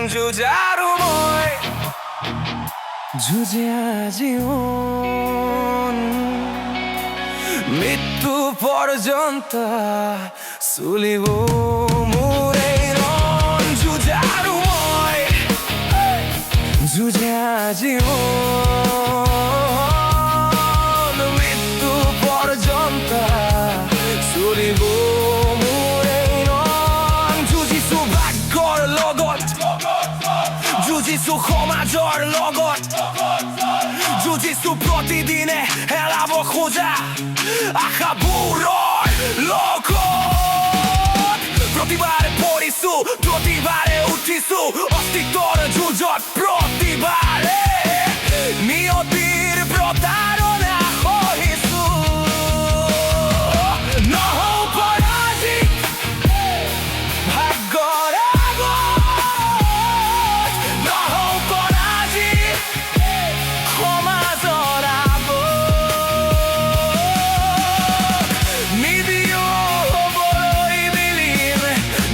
주자루 mój 주제하지온 밑도 버려졌다 sullivo 무레이론 주자루 mój 주제하지온 밑도 버려졌다 sullivo Jiu-Jitsu Homator logot Jiu-Jitsu ପ୍ରତିদিনে হেলাব খোঁজা আশাবোৰৰ লগত প্ৰতিবাৰে পৰিছো প্ৰতিবাৰে উঠিছো অস্তিত্বৰ যুঁজত প্ৰতিবাৰে নিয়তিৰ প্ৰতাৰণা সহিছো নহওঁ পৰাজিত ভাগ্যৰ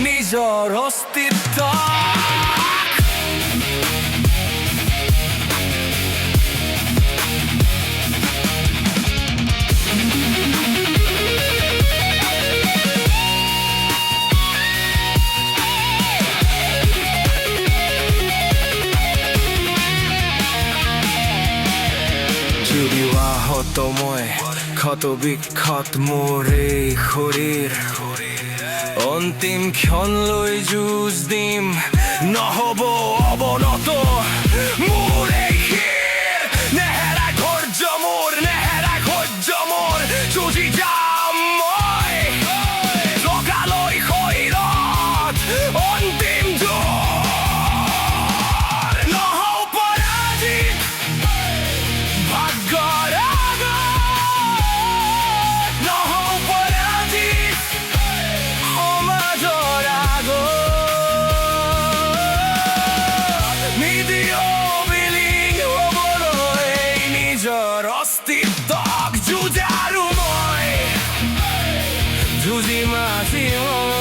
নিজৰ অস্তিত্ব যদি আহত মই ক্ষত বিক্ষত মোৰ এই শৰীৰ অন্তিম ক্ষণলৈ যুঁজ দিম নহ'ব অৱনত মোৰ এই শিৰ নেহেৰাই ধৈৰ্য মোৰ নেহেৰাই সহ্য মোৰ যুঁজি যাম মই লগালৈ শৰীৰত অন্তিম যুঁজ নহওঁ পৰাজিত ভাগ্যৰ অস্তিত্বক যুঁজাৰু মই যুঁজি মাতিম